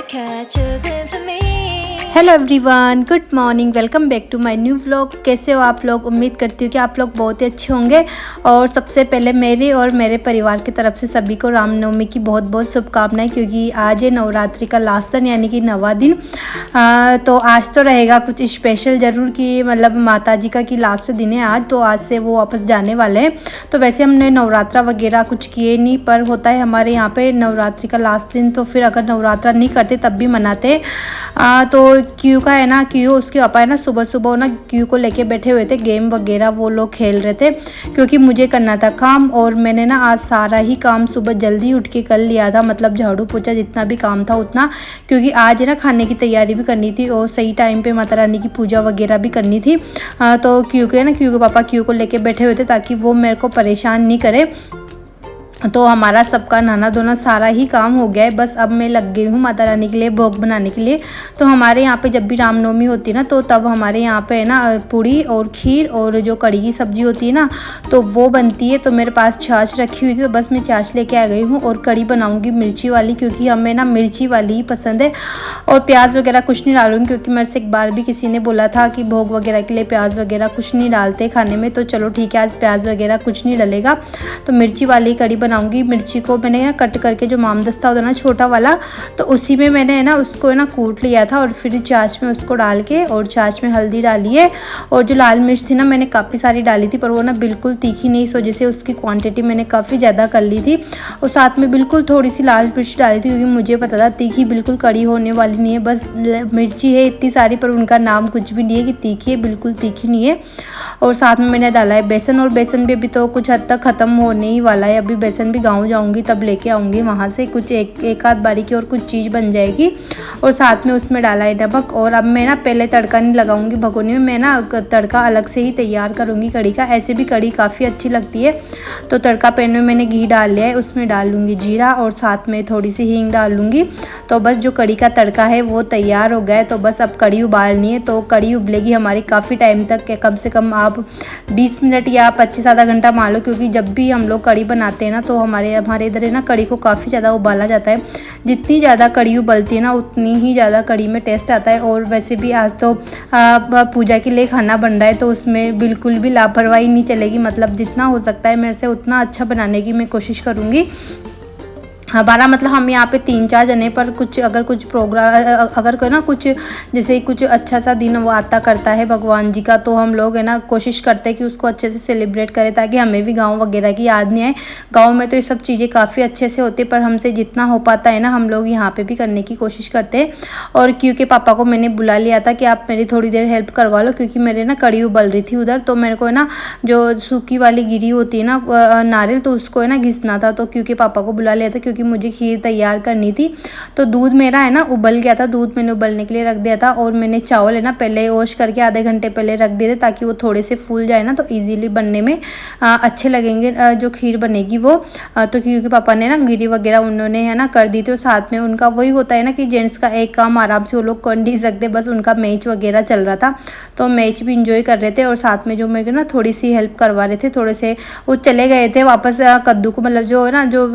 catch your glimpse of me. Hello everyone, good morning, welcome back to my new vlog. कैसे हो आप लोग? उम्मीद करती हूँ कि आप लोग बहुत ही अच्छे होंगे। और सबसे पहले मेरे और मेरे परिवार की तरफ से सभी को रामनवमी की बहुत बहुत शुभकामनाएं, क्योंकि आज है नवरात्रि का लास्ट दिन, यानी कि 9वां दिन। तो आज तो रहेगा कुछ स्पेशल ज़रूर, कि मतलब माता जी का कि लास्ट दिन है आज, तो आज से वो वापस जाने वाले हैं। तो वैसे हमने नवरात्रा वगैरह कुछ किए नहीं, पर होता है हमारे यहाँ पे नवरात्रि का लास्ट दिन, तो फिर अगर नवरात्रा नहीं करते तब भी मनाते हैं। तो क्यू का है ना, क्यू उसके पापा है ना, सुबह सुबह ना क्यू को लेके बैठे हुए थे, गेम वगैरह वो लोग खेल रहे थे, क्योंकि मुझे करना था काम। और मैंने ना आज सारा ही काम सुबह जल्दी उठ के कर लिया था, मतलब झाड़ू पोछा जितना भी काम था उतना, क्योंकि आज है ना खाने की तैयारी भी करनी थी और सही टाइम पे माता रानी की पूजा वगैरह भी करनी थी। तो क्यू के पापा क्यू को लेके बैठे हुए थे, ताकि वो मेरे को परेशान नहीं करे। तो हमारा सबका नहाना धोना सारा ही काम हो गया है, बस अब मैं लग गई हूँ माता रानी के लिए भोग बनाने के लिए। तो हमारे यहाँ पे जब भी रामनवमी होती है ना, तो तब हमारे यहाँ पे है ना पूड़ी और खीर और जो कड़ी की सब्ज़ी होती है ना, तो वो बनती है। तो मेरे पास छाछ रखी हुई थी, तो बस मैं छाछ लेके आ गई हूँ। और कड़ी बनाऊँगी मिर्ची वाली, क्योंकि हमें ना मिर्ची वाली ही पसंद है। और प्याज वगैरह कुछ नहीं डालूँगी, क्योंकि मेरे से एक बार भी किसी ने बोला था कि भोग वगैरह के लिए प्याज वगैरह कुछ नहीं डालते खाने में। तो चलो ठीक है, आज प्याज वगैरह कुछ नहीं डलेगा, तो मिर्ची वाली कड़ी बनाऊंगी। मिर्ची को मैंने ना कट करके, जो मामदस्ता होता है ना छोटा वाला, तो उसी में मैंने है ना उसको है ना कूट लिया था, और फिर छाछ में उसको डाल के, और छाछ में हल्दी डाली है। और जो लाल मिर्च थी ना, मैंने काफ़ी सारी डाली थी, पर वो ना बिल्कुल तीखी नहीं, इस वजह से उसकी क्वांटिटी मैंने काफ़ी ज़्यादा कर ली थी। और साथ में बिल्कुल थोड़ी सी लाल मिर्च डाली थी, क्योंकि मुझे पता था तीखी बिल्कुल कड़ी होने वाली नहीं है। बस मिर्ची है इतनी सारी, पर उनका नाम कुछ भी नहीं है कि तीखी है, बिल्कुल तीखी नहीं है। और साथ में मैंने डाला है बेसन, और बेसन भी अभी तो कुछ हद तक ख़त्म होने ही वाला है। अभी बेसन भी गाँव जाऊंगी तब लेके आऊंगी वहां से, कुछ एक आध बारी की और कुछ चीज़ बन जाएगी। और साथ में उसमें डाला है नमक। और अब मैं ना पहले तड़का नहीं लगाऊंगी भगोनी में, मैं ना तड़का अलग से ही तैयार करूंगी कड़ी का। ऐसे भी कड़ी काफ़ी अच्छी लगती है। तो तड़का पैन में मैंने घी डाल लिया है, उसमें डाल लूँगी जीरा, और साथ में थोड़ी सी हींग डाल लूँगी। तो बस जो कड़ी का तड़का है वो तैयार हो गया है। तो बस अब कड़ी उबालनी है, तो कड़ी उबलेगी हमारी काफ़ी टाइम तक, कम से कम आप 20 मिनट या 25 आधा घंटा मान लो, क्योंकि जब भी हम लोग कड़ी बनाते हैं ना, तो हमारे इधर है ना कड़ी को काफ़ी ज़्यादा उबाला जाता है। जितनी ज़्यादा कड़ी उबलती है ना, उतनी ही ज़्यादा कड़ी में टेस्ट आता है। और वैसे भी आज तो पूजा के लिए खाना बन रहा है, तो उसमें बिल्कुल भी लापरवाही नहीं चलेगी। मतलब जितना हो सकता है मेरे से उतना अच्छा बनाने की मैं कोशिश करूँगी। हमारा मतलब हम यहाँ पे 3-4 जने, पर कुछ अगर कुछ प्रोग्राम, अगर कोई ना कुछ जैसे कुछ अच्छा सा दिन वो आता करता है भगवान जी का, तो हम लोग है ना कोशिश करते हैं कि उसको अच्छे से सेलिब्रेट करें, ताकि हमें भी गांव वगैरह की याद नहीं आए। गांव में तो ये सब चीज़ें काफ़ी अच्छे से होती है, पर हमसे जितना हो पाता है ना, हम लोग यहाँ पे भी करने की कोशिश करते हैं। और क्योंकि पापा को मैंने बुला लिया था कि आप मेरी थोड़ी देर हेल्प करवा लो, क्योंकि मेरे ना कड़ी उबल रही थी उधर। तो मेरे को है ना जो सूखी वाली गिरी होती है ना नारियल, तो उसको है ना घिसना था। तो क्योंकि पापा को बुला लिया था, क्योंकि मुझे खीर तैयार करनी थी। तो दूध मेरा है ना उबल गया था, दूध मैंने उबलने के लिए रख दिया था। और मैंने चावल है ना पहले वॉश करके आधे घंटे पहले रख दिए थे, ताकि वो थोड़े से फूल जाए ना, तो इजीली बनने में अच्छे लगेंगे जो खीर बनेगी वो। तो क्योंकि पापा ने ना गिरी वगैरह उन्होंने है ना कर दी थी। और साथ में उनका वही होता है ना कि जेंट्स का एक काम आराम से वो लोग कर नहीं सकते, बस उनका मैच वगैरह चल रहा था, तो मैच भी इंजॉय कर रहे थे। और साथ में जो मेरे ना थोड़ी सी हेल्प करवा रहे थे, थोड़े से वो चले गए थे वापस कद्दू को, मतलब जो है ना जो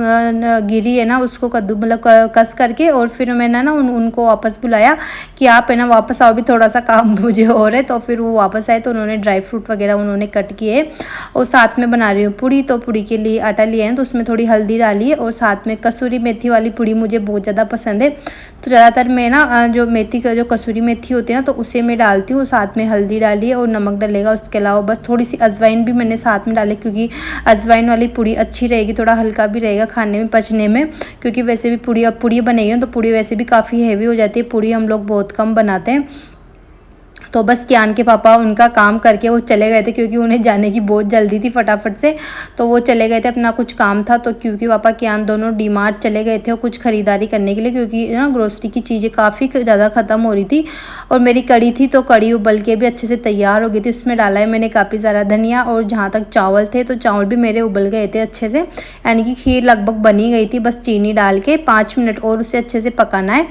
गिरी है ना उसको कद्दू मतलब कस करके। और फिर मैंने ना उनको वापस बुलाया कि आप है ना वापस आओ, भी थोड़ा सा काम मुझे हो रहा है। तो फिर वो वापस आए, तो उन्होंने ड्राई फ्रूट वगैरह उन्होंने कट किए। और साथ में बना रही हूँ पूड़ी। तो पूड़ी के लिए आटा लिया है, तो उसमें थोड़ी हल्दी डाली है। और साथ में कसूरी मेथी वाली पूड़ी मुझे बहुत ज़्यादा पसंद है, तो ज़्यादातर मैं ना जो मेथी का जो कसूरी मेथी होती है ना, तो उसे मैं डालती हूँ। साथ में हल्दी डाली है और नमक डलेगा। उसके अलावा बस थोड़ी सी अजवाइन भी मैंने साथ में डाली, क्योंकि अजवाइन वाली पूड़ी अच्छी रहेगी, थोड़ा हल्का भी रहेगा खाने में पचने में। क्योंकि वैसे भी पूड़ी बनेगी ना, तो पूड़ी वैसे भी काफ़ी हैवी हो जाती है। पूड़ी हम लोग बहुत कम बनाते हैं। तो बस कियान के पापा उनका काम करके वो चले गए थे, क्योंकि उन्हें जाने की बहुत जल्दी थी फटाफट से। तो वो चले गए थे, अपना कुछ काम था। तो क्योंकि पापा कियान दोनों डीमार्ट चले गए थे और कुछ ख़रीदारी करने के लिए, क्योंकि ना ग्रोसरी की चीज़ें काफ़ी ज़्यादा ख़त्म हो रही थी। और मेरी कड़ी थी, तो कड़ी उबल के भी अच्छे से तैयार हो गई थी। उसमें डाला है मैंने काफ़ी सारा धनिया। और जहाँ तक चावल थे, तो चावल भी मेरे उबल गए थे अच्छे से, यानी कि खीर लगभग बनी गई थी। बस चीनी डाल के 5 मिनट और उसे अच्छे से पकाना है।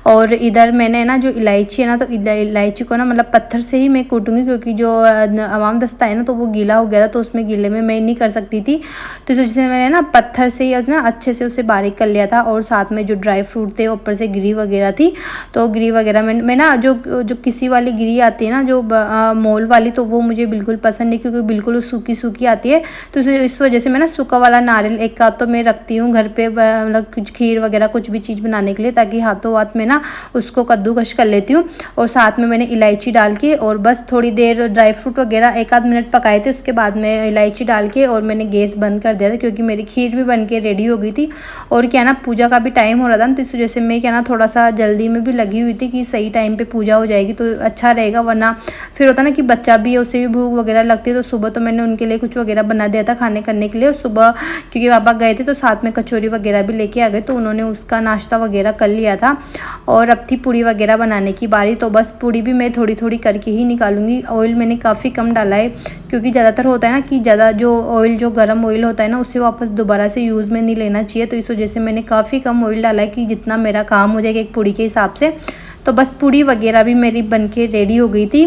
और इधर मैंने ना जो इलायची है ना, तो इलायची को ना मतलब पत्थर से ही मैं कूटूँगी, क्योंकि जो अवाम दस्ता है ना तो वो गीला हो गया था, तो उसमें गीले में मैं नहीं कर सकती थी। तो जैसे मैंने ना पत्थर से ही ना अच्छे से उसे बारीक कर लिया था। और साथ में जो ड्राई फ्रूट थे, ऊपर से गिरी वगैरह थी, तो गिरी वगैरह मैं ना जो किसी वाली गिरी आती है ना, जो मोल वाली, तो वो मुझे बिल्कुल पसंद नहीं, क्योंकि बिल्कुल सूखी सूखी आती है। तो इस वजह से मैं ना सूखा वाला नारियल एक का तो मैं रखती हूँ घर पे, मतलब कुछ खीर वगैरह कुछ भी चीज़ बनाने के लिए, ताकि हाथों हाथ में ना उसको कद्दूकश कर लेती हूँ। और साथ में मैंने इलायची डाल के और बस थोड़ी देर ड्राई फ्रूट वगैरह 1 आध मिनट पकाए थे। उसके बाद में इलायची डाल के और मैंने गैस बंद कर दिया था, क्योंकि मेरी खीर भी बन के रेडी हो गई थी। और क्या ना पूजा का भी टाइम हो रहा था, तो इस वजह से मैं क्या ना थोड़ा सा जल्दी में भी लगी हुई थी कि सही टाइम पे पूजा हो जाएगी तो अच्छा रहेगा। वरना फिर होता ना कि बच्चा भी है, उसे भी भूख वगैरह लगती है। तो सुबह तो मैंने उनके लिए कुछ वगैरह बना दिया था खाने करने के लिए। और सुबह क्योंकि पापा गए थे तो साथ में कचौरी वगैरह भी लेके आ गए, तो उन्होंने उसका नाश्ता वगैरह कर लिया था। और अब थी पूड़ी वगैरह बनाने की बारी, तो बस पूड़ी भी मैं थोड़ी थोड़ी करके ही निकालूंगी। ऑयल मैंने काफ़ी कम डाला है, क्योंकि ज़्यादातर होता है ना कि ज़्यादा जो ऑयल, जो गर्म ऑयल होता है ना, उसे वापस दोबारा से यूज़ में नहीं लेना चाहिए। तो इस वजह से मैंने काफ़ी कम ऑयल डाला है कि जितना मेरा काम हो जाएगा एक पूड़ी के हिसाब से। तो बस पूड़ी वगैरह भी मेरी बनके रेडी हो गई थी।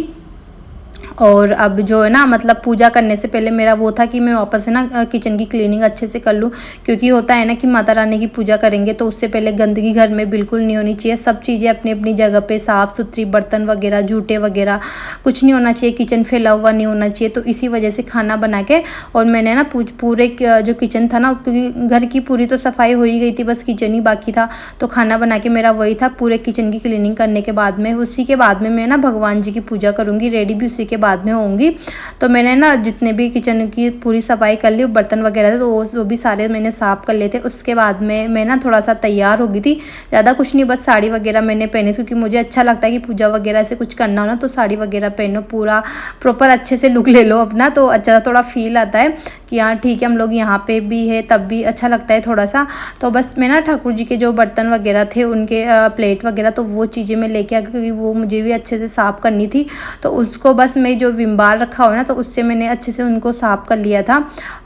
और अब जो है ना, मतलब पूजा करने से पहले मेरा वो था कि मैं वापस से ना किचन की क्लीनिंग अच्छे से कर लूँ, क्योंकि होता है ना कि माता रानी की पूजा करेंगे तो उससे पहले गंदगी घर में बिल्कुल नहीं होनी चाहिए। सब चीज़ें अपनी अपनी जगह पे साफ़ सुथरी, बर्तन वगैरह, जूठे वगैरह कुछ नहीं होना चाहिए, किचन फैला हुआ नहीं होना चाहिए। तो इसी वजह से खाना बना के और मैंने ना पूरे जो किचन था ना, क्योंकि घर की पूरी तो सफाई हो ही गई थी, बस किचन ही बाकी था। तो खाना बना के मेरा वही था। पूरे किचन की क्लीनिंग करने के बाद में, उसी के बाद में मैं ना भगवान जी की पूजा करूँगी, रेडी भी उसी के बाद में होंगी। तो मैंने ना जितने भी किचन की पूरी सफाई कर ली, बर्तन वगैरह थे तो वो भी सारे मैंने साफ़ कर लिए थे। उसके बाद में मैं ना थोड़ा सा तैयार हो गई थी, ज़्यादा कुछ नहीं, बस साड़ी वगैरह मैंने पहनी, क्योंकि मुझे अच्छा लगता है कि पूजा वगैरह से कुछ करना हो ना तो साड़ी वगैरह पहनो, पूरा प्रॉपर अच्छे से लुक ले लो अपना, तो अच्छा थोड़ा फील आता है कि हाँ ठीक है हम लोग यहाँ पे भी है, तब भी अच्छा लगता है थोड़ा सा। तो बस मैं ना ठाकुर जी के जो बर्तन वगैरह थे, उनके प्लेट वगैरह, तो वो चीज़ें मैं लेके आ गई, क्योंकि वो मुझे भी अच्छे से साफ़ करनी थी। तो उसको बस मैं जो विम बार रखा हो ना, तो उससे मैंने अच्छे से उनको साफ़ कर लिया था।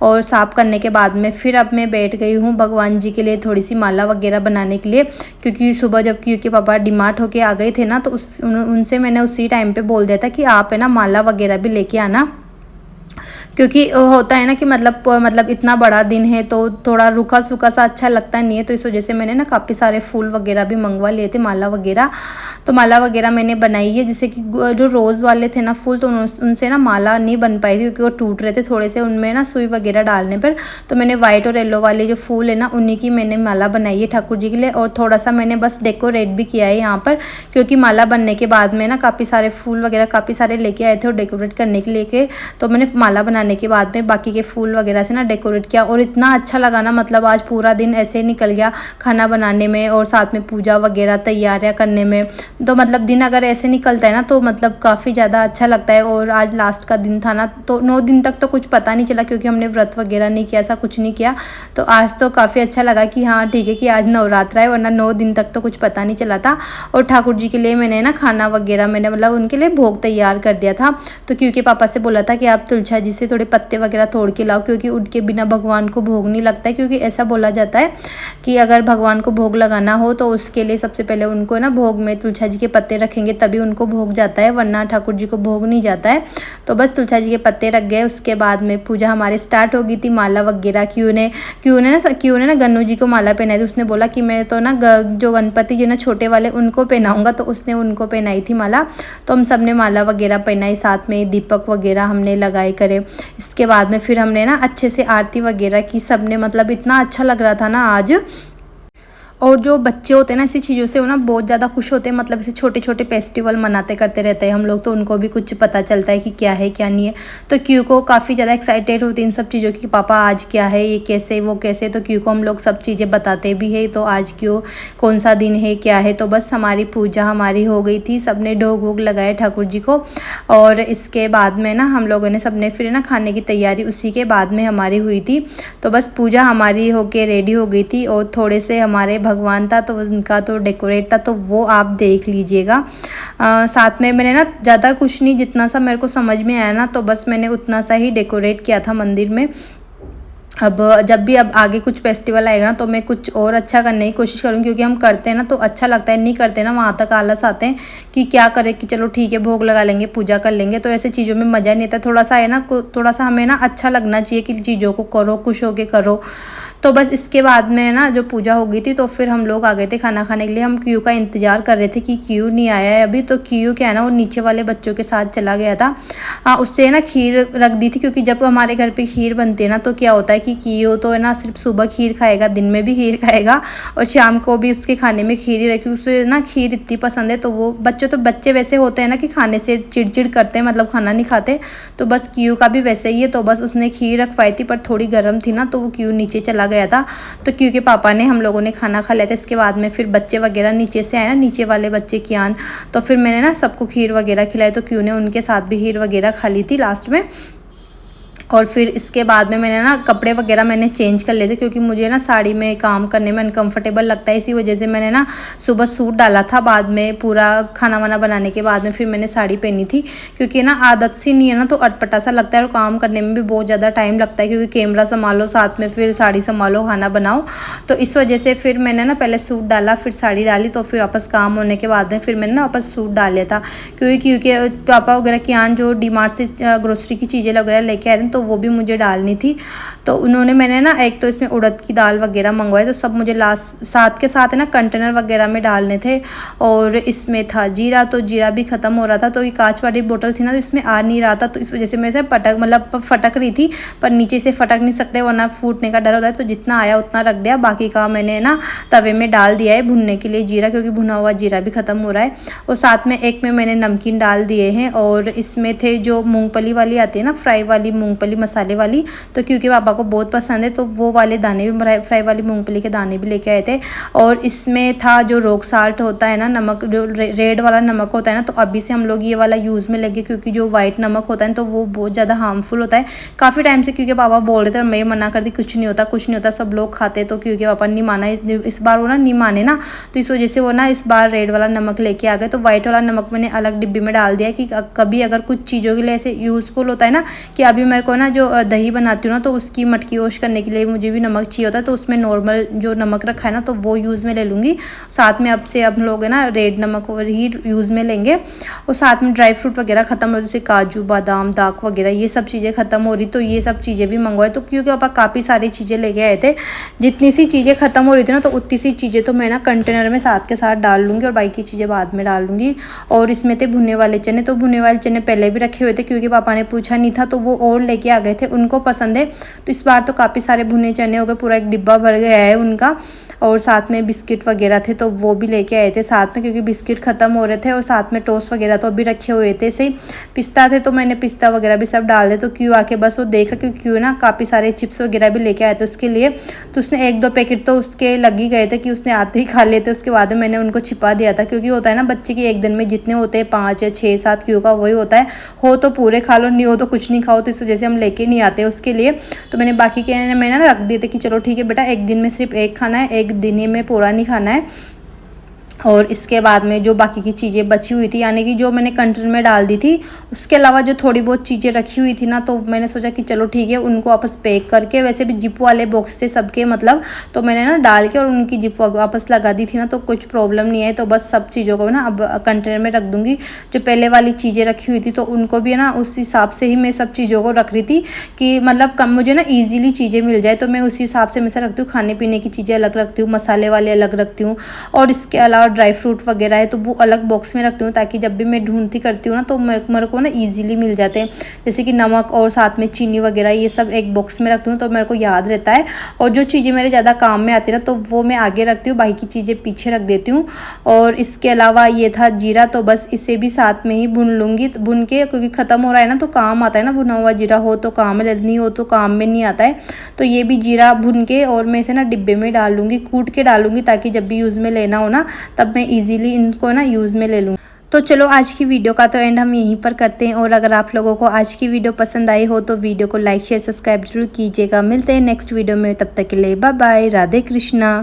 और साफ़ करने के बाद में फिर अब मैं बैठ गई हूँ भगवान जी के लिए थोड़ी सी माला वगैरह बनाने के लिए, क्योंकि सुबह जब क्योंकि पापा डिमार्ट होके आ गए थे ना, तो उनसे मैंने उसी टाइम पे बोल दिया था कि आप है ना माला वगैरह भी लेके आना, क्योंकि होता है ना कि मतलब इतना बड़ा दिन है तो थोड़ा रूखा सूखा सा अच्छा लगता नहीं है। तो इस वजह से मैंने ना काफ़ी सारे फूल वगैरह भी मंगवा लिए थे, माला वगैरह। तो माला वगैरह मैंने बनाई है, जैसे कि जो रोज़ वाले थे ना फूल, तो उनसे ना माला नहीं बन पाई थी, क्योंकि वो टूट रहे थे थोड़े से उनमें ना सुई वगैरह डालने पर। तो मैंने वाइट और येलो वाले जो फूल है ना, उन्हीं की मैंने माला बनाई है ठाकुर जी के लिए। और थोड़ा सा मैंने बस डेकोरेट भी किया है यहाँ पर, क्योंकि माला बनने के बाद में ना काफ़ी सारे फूल वगैरह काफ़ी सारे लेके आए थे और डेकोरेट करने के लिए तो मैंने माला बनाने के बाद में बाकी के फूल वगैरह से ना डेकोरेट किया। और इतना अच्छा लगा ना, मतलब आज पूरा दिन ऐसे निकल गया खाना बनाने में और साथ में पूजा वगैरह तैयारियां करने में। तो मतलब दिन अगर ऐसे निकलता है ना तो मतलब काफ़ी ज़्यादा अच्छा लगता है। और आज लास्ट का दिन था ना, तो 9 दिन तक तो कुछ पता नहीं चला, क्योंकि हमने व्रत वगैरह नहीं किया, ऐसा कुछ नहीं किया। तो आज तो काफ़ी अच्छा लगा कि हाँ ठीक है कि आज नवरात्रा है, वरना 9 दिन तक तो कुछ पता नहीं चला था। और ठाकुर जी के लिए मैंने ना खाना वगैरह मैंने मतलब उनके लिए भोग तैयार कर दिया था। तो क्योंकि पापा से बोला था कि आप तुलसा जी से थोड़े पत्ते वगैरह तोड़ के लाओ, क्योंकि उनके बिना भगवान को भोग नहीं लगता है। क्योंकि ऐसा बोला जाता है कि अगर भगवान को भोग लगाना हो तो उसके लिए सबसे पहले उनको ना भोग में तुलसा जी के पत्ते रखेंगे, तभी उनको भोग जाता है, वरना ठाकुर जी को भोग नहीं जाता है। तो बस तुलसा जी के पत्ते रख गए। उसके बाद में पूजा हमारी स्टार्ट हो गई थी। माला वगैरह क्यों ने ना गन्नू जी को माला पहनाई थी। उसने बोला कि मैं तो ना जो गणपति जी ना छोटे वाले उनको पहनाऊंगा, तो उसने उनको पहनाई थी माला। तो हम सब ने माला वगैरह पहनाई, साथ में दीपक वगैरह हमने लगाए करे। इसके बाद में फिर हमने ना अच्छे से आरती वगैरह की, सबने मतलब इतना अच्छा लग रहा था ना आज। और जो बच्चे होते हैं ना, ऐसी चीज़ों से वो ना बहुत ज़्यादा खुश होते हैं, मतलब ऐसे छोटे छोटे फेस्टिवल मनाते करते रहते हैं हम लोग, तो उनको भी कुछ पता चलता है कि क्या है क्या नहीं है। तो क्यू को काफ़ी ज़्यादा एक्साइटेड होती है इन सब चीज़ों की, पापा आज क्या है, ये कैसे वो कैसे। तो क्यू को हम लोग सब चीज़ें बताते भी है, तो आज क्यों कौन सा दिन है क्या है। तो बस हमारी पूजा हमारी हो गई थी, सब ने ढोग वोग लगाए ठाकुर जी को। और इसके बाद में ना हम लोगों ने सबने फिर ना खाने की तैयारी उसी के बाद में हमारी हुई थी। तो बस पूजा हमारी होके रेडी हो गई थी। और थोड़े से हमारे भगवान था तो उनका तो डेकोरेट था, तो वो आप देख लीजिएगा। साथ में मैंने ना ज़्यादा कुछ नहीं, जितना सा मेरे को समझ में आया ना, तो बस मैंने उतना सा ही डेकोरेट किया था मंदिर में। अब जब भी अब आगे कुछ फेस्टिवल आएगा ना तो मैं कुछ और अच्छा करने की कोशिश करूँगी, क्योंकि हम करते हैं ना तो अच्छा लगता है, नहीं करते ना वहाँ तक आलस आते हैं कि क्या करें, कि चलो ठीक है भोग लगा लेंगे, पूजा कर लेंगे, तो ऐसे चीज़ों में मज़ा नहीं आता। थोड़ा सा है ना, थोड़ा सा हमें ना अच्छा लगना चाहिए कि चीज़ों को करो, खुश होके करो। तो बस इसके बाद में ना जो पूजा हो गई थी तो फिर हम लोग आ गए थे खाना खाने के लिए। हम क्यू का इंतज़ार कर रहे थे कि क्यू नहीं आया है अभी, तो क्यू क्या है ना वो नीचे वाले बच्चों के साथ चला गया था। उससे ना खीर रख दी थी, क्योंकि जब हमारे घर पे खीर बनती है ना तो क्या होता है कि क्यू तो है ना सिर्फ सुबह खीर खाएगा, दिन में भी खीर खाएगा और शाम को भी उसके खाने में खीर ही रखी। उसे ना खीर इतनी पसंद है, तो वो बच्चे वैसे होते हैं ना कि खाने से चिड़चिड़ करते हैं, मतलब खाना नहीं खाते। तो बस क्यू का भी वैसे ही है, तो बस उसने खीर रखवाई थी पर थोड़ी गर्म थी ना, तो वो क्यू नीचे चला गया था। तो क्यू के पापा ने, हम लोगों ने खाना खा लिया था। इसके बाद में फिर बच्चे वगैरह नीचे से आए ना, नीचे वाले बच्चे कियान, तो फिर मैंने ना सबको खीर वगैरह खिलाई, तो क्यू ने उनके साथ भी खीर वगैरह खा ली थी लास्ट में। और फिर इसके बाद में मैंने ना कपड़े वगैरह मैंने चेंज कर लिए थे, क्योंकि मुझे ना साड़ी में काम करने में अनकंफर्टेबल लगता है। इसी वजह से मैंने ना सुबह सूट डाला था, बाद में पूरा खाना वाना बनाने के बाद में फिर मैंने साड़ी पहनी थी, क्योंकि ना आदत सी नहीं है ना तो अटपटा सा लगता है और काम करने में भी बहुत ज़्यादा टाइम लगता है, क्योंकि कैमरा संभालो, साथ में फिर साड़ी संभालो, खाना बनाओ। तो इस वजह से फिर मैंने ना पहले सूट डाला, फिर साड़ी डाली, तो फिर वापस काम होने के बाद में फिर मैंने ना वापस सूट डाल लिया था। क्योंकि पापा वगैरह कियान जो डीमार्ट से ग्रोसरी की चीज़ें वगैरह लेके आए थे तो वो भी मुझे डालनी थी। तो उन्होंने, मैंने ना एक तो इसमें उड़द की दाल वगैरह मंगवाए, तो सब मुझे लास्ट साथ के साथ है ना कंटेनर वगैरह में डालने थे। और इसमें था जीरा, तो जीरा भी ख़त्म हो रहा था, तो ये कांच वाली बोतल थी ना तो इसमें आ नहीं रहा था, तो इस वजह से मैं से फटक रही थी, पर नीचे से फटक नहीं सकते वरना फूटने का डर होता है। तो जितना आया उतना रख दिया, बाकी का मैंने ना तवे में डाल दिया है भुनने के लिए जीरा, क्योंकि भुना हुआ जीरा भी ख़त्म हो रहा है। और साथ में एक में मैंने नमकीन डाल दिए हैं, और इसमें थे जो मूंगफली वाली आती है ना, फ्राई वाली मूंगफली मसाले वाली, तो क्योंकि पापा को बहुत पसंद है तो वो वाले दाने भी, फ्राई वाली मूंगफली के दाने भी लेके आए थे। और इसमें था जो रॉक साल्ट होता है ना, नमक जो रेड वाला नमक होता है ना, तो अभी से हम लोग ये वाला यूज़ में लगे, क्योंकि जो वाइट नमक होता है तो वो बहुत ज़्यादा हार्मफुल होता है। काफ़ी टाइम से क्योंकि पापा बोल रहे थे और मैं मना कर दी, कुछ नहीं होता कुछ नहीं होता, सब लोग खाते, तो क्योंकि पापा नहीं माना, इस बार वो ना नहीं माने ना, तो इस वजह से वो ना इस बार रेड वाला नमक लेके आ गए। तो वाइट वाला नमक मैंने अलग डिब्बे में डाल दिया कि कभी अगर कुछ चीज़ों के लिए ऐसे यूज़फुल होता है ना, कि अभी मेरे को ना जो दही बनाती हूँ ना तो उसकी मटकी वॉश करने के लिए मुझे भी नमक चाहिए होता है, तो उसमें नॉर्मल जो नमक रखा है ना तो वो यूज़ में ले लूँगी। साथ में अब से हम लोग है ना रेड नमक ही यूज़ में लेंगे। और साथ में ड्राई फ्रूट वगैरह ख़त्म हो, जैसे काजू बादाम दाख वगैरह ये सब चीज़ें ख़त्म हो रही, तो ये सब चीज़ें भी मंगवाए। तो क्योंकि पापा काफ़ी सारी चीज़ें लेके आए थे, जितनी सी चीज़ें ख़त्म हो रही थी ना तो उतनी सी चीज़ें तो मैं ना कंटेनर में साथ के साथ डाल लूँगी और बाकी चीज़ें बाद में डाल लूँगी। और इसमें थे भुने वाले चने, तो भुने वाले चने पहले भी रखे हुए थे, क्योंकि पापा ने पूछा नहीं था तो वो और लेके आ गए थे, उनको पसंद है। तो इस बार तो काफ़ी सारे भुने चने हो गए, पूरा एक डिब्बा भर गया है उनका। और साथ में बिस्किट वगैरह थे तो वो भी लेके आए थे साथ में, क्योंकि बिस्किट ख़त्म हो रहे थे। और साथ में टोस्ट वगैरह तो अभी रखे हुए थे, सही पिस्ता थे तो मैंने पिस्ता वगैरह भी सब डाल दे। तो क्यों आके बस वो देख रहा, क्योंकि क्यों ना काफ़ी सारे चिप्स वगैरह भी लेके आए थे उसके लिए, तो उसने 1-2 पैकेट तो उसके लग ही गए थे कि उसने आते ही खा लिए थे। उसके बाद में मैंने उनको छिपा दिया था, क्योंकि होता है ना बच्चे की एक दिन में जितने होते हैं 5 या 6 7 क्यों का वही होता है, हो तो पूरे खा लो, नहीं हो तो कुछ नहीं खाओ, तो इस वजह से हम लेके नहीं आते उसके लिए। तो मैंने बाकी के मैंने ना रख दिए थे कि चलो ठीक है बेटा, एक दिन में सिर्फ एक खाना है, एक दिन ही में पूरा नहीं खाना है। और इसके बाद में जो बाकी की चीज़ें बची हुई थी, यानी कि जो मैंने कंटेनर में डाल दी थी, उसके अलावा जो थोड़ी बहुत चीज़ें रखी हुई थी ना, तो मैंने सोचा कि चलो ठीक है उनको वापस पैक करके, वैसे भी जिप वाले बॉक्स थे सबके मतलब, तो मैंने ना डाल के और उनकी जिप वापस लगा दी थी ना, तो कुछ प्रॉब्लम नहीं है। तो बस सब चीज़ों को ना अब कंटेनर में रख दूँगी। जो पहले वाली चीज़ें रखी हुई थी तो उनको भी ना उस हिसाब से ही मैं सब चीज़ों को रख रही थी, कि मतलब कम मुझे ना ईजिली चीज़ें मिल जाए, तो मैं उसी हिसाब से मैं रखती हूँ। खाने पीने की चीज़ें अलग रखती हूँ, मसाले वाले अलग रखती हूँ, और इसके अलावा ड्राई फ्रूट वगैरह है तो वो अलग बॉक्स में रखती हूँ, ताकि जब भी मैं ढूंढती करती हूँ ना तो मेरे को ना इजीली मिल जाते हैं। जैसे कि नमक और साथ में चीनी वगैरह ये सब एक बॉक्स में रखती हूँ, तो मेरे को याद रहता है। और जो चीज़ें मेरे ज़्यादा काम में आती है ना तो वो मैं आगे रखती हूँ, बाकी की चीज़ें पीछे रख देती हूँ। और इसके अलावा ये था जीरा, तो बस इसे भी साथ में ही भून लूँगी, भून के, क्योंकि ख़त्म हो रहा है ना तो काम आता है ना, भुना हुआ जीरा हो तो काम में, नहीं हो तो काम में नहीं आता है। तो ये भी जीरा भुन के और मैं इसे ना डिब्बे में डाल लूँगी, कूट के डालूँगी, ताकि जब भी यूज़ में लेना हो ना तब मैं ईजिली इनको ना यूज़ में ले लूँ। तो चलो आज की वीडियो का तो एंड हम यहीं पर करते हैं। और अगर आप लोगों को आज की वीडियो पसंद आई हो तो वीडियो को लाइक शेयर सब्सक्राइब जरूर कीजिएगा। मिलते हैं नेक्स्ट वीडियो में, तब तक के लिए बाय बाय, राधे कृष्णा।